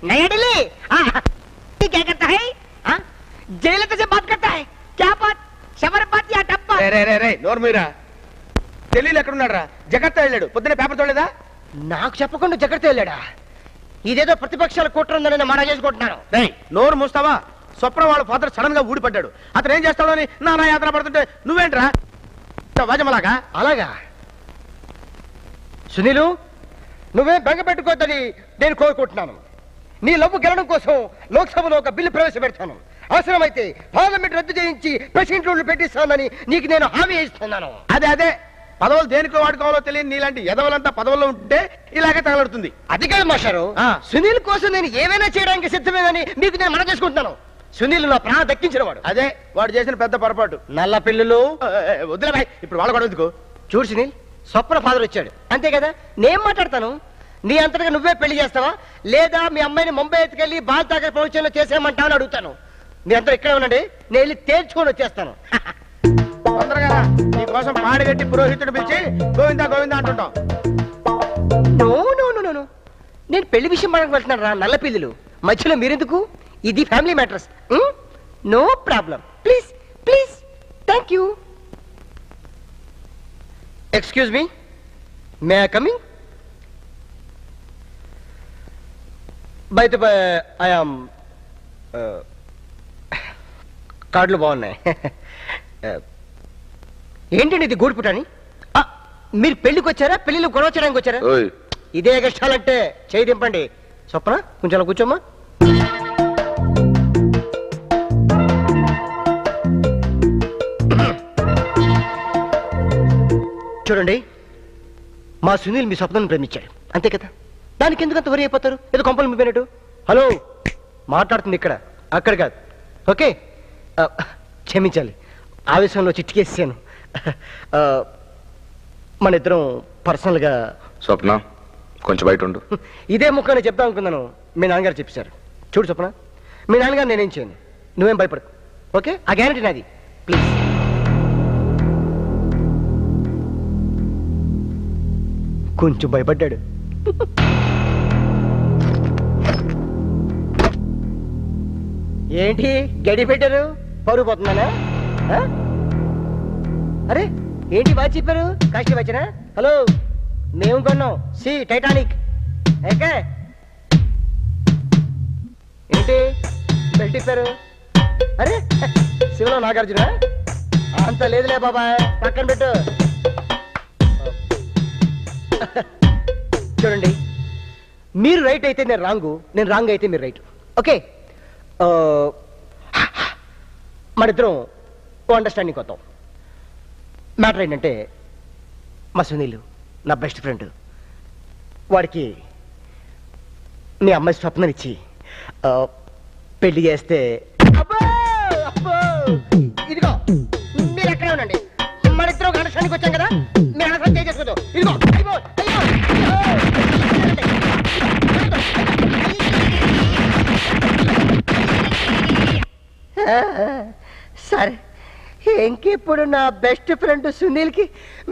नया दिल्ली क्या करता है जयललिता से बात करता है क्या बात शबर बात या डब्बा రే నోరు మీరా ఢిల్లీలో ఎక్కడున్నాడు రా జగత్తా వెళ్ళాడు పొద్దున్న పేపర్ చూడలేదా నాకు చెప్పకుండా జగత్తా వెళ్ళాడా ఇదేదో ప్రతిపక్షాల కుట్రందని మాట చేసుకుంటున్నాను నోరు మూస్తావా స్వప్న వాళ్ళ ఫాదర్ సడన్ గా ఊడిపడ్డాడు అతను ఏం చేస్తాడో అని నానా యాత్ర పడుతుంటే నువ్వేంట్రా వాజమలాగా అలాగా సునీలు నువ్వే బెంగ పెట్టుకోవద్దని నేను కోరుకుంటున్నాను నీ లవ్వు గెలడం కోసం లోక్సభలో ఒక బిల్లు ప్రవేశపెడతాను అవసరమైతే పార్లమెంట్ రద్దు చేయించి ప్రెసిడెంట్ రూల్ పెట్టిస్తానని నీకు నేను హామీ ఇస్తున్నాను అదే పదవులు దేనికో వాడుకోవాలో తెలియని నీలాంటి ఎదవలంతా పదవుల్లో ఉంటే ఇలాగే తగలడుతుంది అది కాదు మాస్టారు సునీల్ కోసం నేను ఏమైనా చేయడానికి సిద్ధమేనని మీకు నేను మనం చేసుకుంటున్నాను సునీల్ నా ప్రాణం దక్కించిన వాడు అదే వాడు చేసిన పెద్ద పొరపాటు నల్ల పిల్లులు వద్దులే భాయ్ ఇప్పుడు వాళ్ళ కూడా ఎందుకు చూడు సునీల్ స్వప్న ఫాదర్ వచ్చాడు అంతే కదా నేను మాట్లాడతాను నీ అంతటా నువ్వే పెళ్లి చేస్తావా లేదా మీ అమ్మాయిని ముంబై ఎత్తుకెళ్ళి బాల్ ఠాకరే ప్రొడక్షన్లో చేసేయమంటావు అని అడుగుతాను మీ అంతా ఇక్కడే ఉండండి నేను వెళ్ళి తేల్చుకొని వచ్చేస్తాను తొందరగా నీ కోసం పాడగట్టి పురోహితుడు పిలిచి గోవిందా గోవిందా అంటుంటాం నో నేను పెళ్లి విషయం మాట్లాడుకుంటున్నాను రా నల్ల పిల్లులు మధ్యలో మీరెందుకు ఇది family matters no problem please please thank you excuse me may I coming బయట ఐఆమ్ కార్డులు బాగున్నాయి ఏంటండి ఇది గూడుపుటని మీరు పెళ్లికి వచ్చారా పెళ్లిలో గొడవ చేయడానికి వచ్చారా ఇదే కష్టాలంటే చేయి దింపండి స్వప్న కొంచెం అలా కూర్చోమ్మా చూడండి మా సునీల్ మీ స్వప్నాన్ని ప్రేమించాడు అంతే కదా దానికి ఎందుకంత వరి అయిపోతారు ఏదో కొంపలు మిగిలినట్టు హలో మాట్లాడుతుంది ఇక్కడ అక్కడ కాదు ఓకే క్షమించాలి ఆవేశంలో చిట్టికేసాను మన ఇద్దరం పర్సనల్గా స్వప్న కొంచెం బయట ఉండు ఇదే ముఖాన్ని చెప్తా అనుకున్నాను మీ నాన్నగారు చెప్పారు చూడు స్వప్న మీ నాన్నగారు నేనేం చేయను నువ్వేం భయపడకు ఓకే ఆ గ్యారెంటీ నాది ప్లీజ్ కొంచెం భయపడ్డాడు ఏంటి గడి పెట్టారు పరుగు పోతున్నానా అరే ఏంటి బాగా చెప్పారు కాస్ట్ వచ్చానా హలో మేము కొన్నాం సి టైటానిక్ ఓకే ఏంటి బెల్ట్ ఇప్పారు అరే శివలో నాగార్జున అంత లేదులే బాబాయ్ పక్కన పెట్టు చూడండి మీరు రైట్ అయితే నేను రాంగ్ అయితే మీరు రైట్ ఓకే మనిద్దరం అండర్స్టాండింగ్ వద్దాం మ్యాటర్ ఏంటంటే మా సునీల్ నా బెస్ట్ ఫ్రెండ్ వాడికి మీ అమ్మాయి స్వప్ననిచ్చి పెళ్లి చేస్తే ఇదిగో మీరు ఎక్కడే ఉండండి మన ఇద్దరు ఒక అండర్స్టాండింగ్ వచ్చాం కదా మీరు అండర్స్టాండ్ చేసుకోవద్దు ఇదిగో సరే ఇంకెప్పుడు నా బెస్ట్ ఫ్రెండ్ సునీల్కి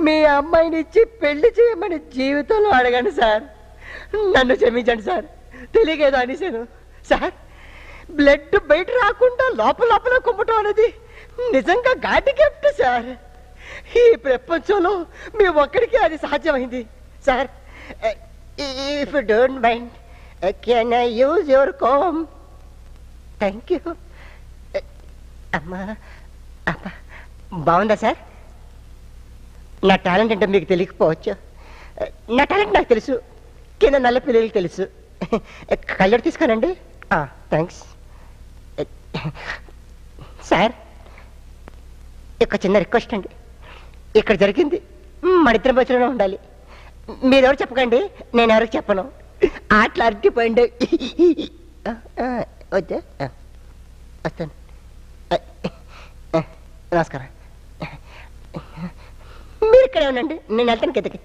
మీ అమ్మాయిని ఇచ్చి పెళ్లి చేయమని జీవితంలో అడగండి సార్ నన్ను క్షమించండి సార్ తెలియకేదో అనేసాను సార్ బ్లడ్ బయట రాకుండా లోపల కుమ్మటం అనేది నిజంగా గాడి గిఫ్ట్ సార్ ఈ ప్రపంచంలో మీ ఒక్కడికి అది సాధ్యమైంది sir if you don't mind can I use your cam thank you అమ్మా అబ్బా బాగుందా సార్ నా టాలెంట్ అంటే మీకు తెలియకపోవచ్చు నా టాలెంట్ నాకు తెలుసు కింద నల్ల పిల్లలకి తెలుసు కళ్ళెడు తీసుకోనండి థ్యాంక్స్ సార్ ఒక చిన్న రిక్వెస్ట్ అండి ఇక్కడ జరిగింది మన ఇద్దరి మధ్యలోనే ఉండాలి మీరెవరు చెప్పకండి నేను ఎవరికి చెప్పను అట్లా అరటిపోయింది వద్దా వస్తాను నమస్కారం మీరు ఇక్కడే ఉండండి నేను వెళ్తాను కిందకి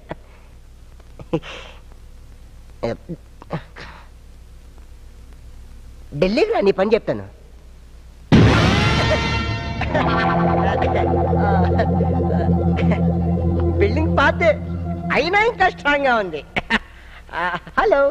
ఢిల్లీకి రా నీ పని చెప్తాను బిల్డింగ్ పాతే అయినా ఇంకా స్ట్రాంగ్ గా ఉంది హలో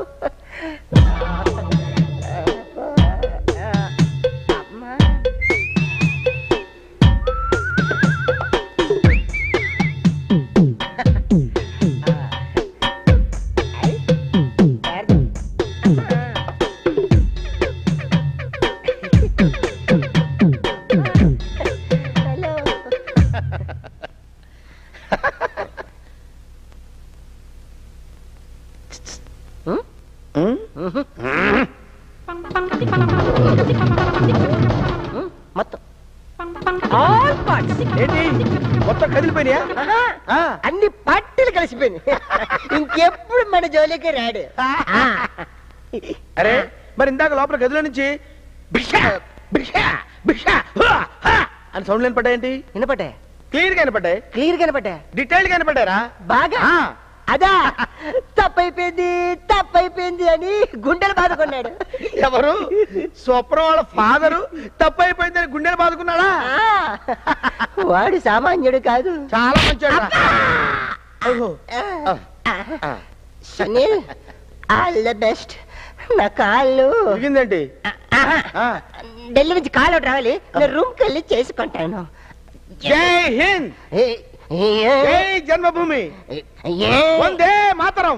మొత్తం ఆల్ పార్ట్స్ ఏంటి మొత్తం కదిలిపోయినాయా ఆ. అన్ని పార్టీలు కలిసిపోయింది. ఇంకెప్పుడు మన జోలికి రాడు. అరే మరి ఇందాక లోపల గదిలో నుంచి బిషా బిషా బిషా హువా, హా అని సౌండ్ లేని పడ్డాయేంటి? వినపడ్డా? క్లియర్ గా వినపడ్డాయి, క్లియర్ కనపడ్డా? డీటెయిల్ గా వినపడ్డారా? బాగా ఆ. అదా తప్పైపోయింది అని గుండెలు బాదుకున్నాడు. ఎవరు? స్వప్నం వాళ్ళ ఫాదరు తప్పైపోయిందని గుండెలు బాదుకున్నాడా? ఆ, వాడు సామాన్యుడు కాదు. చాలా మంచోడు. ఓహో. Sunil all the best. నా కాళ్ళు ఇరిగిందేంటి? ఆ. ఢిల్లీ నుంచి కాళ్ళు ఒకటి రావాలి. నేను రూమ్కి వెళ్ళి చేసుకుంటాను. జై హింద్, జై జన్మభూమి, వందే మాతరం.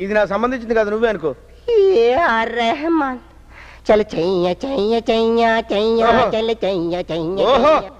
ఇది నాకు సంబంధించింది కాదు, నువ్వే అనుకో. రెహమాన్ చల్ చెయ్య చెయ్య చెయ్య చెయ్య ఓహో. చల్ చెయ్య చెయ్య ఓహో. చెయ్య.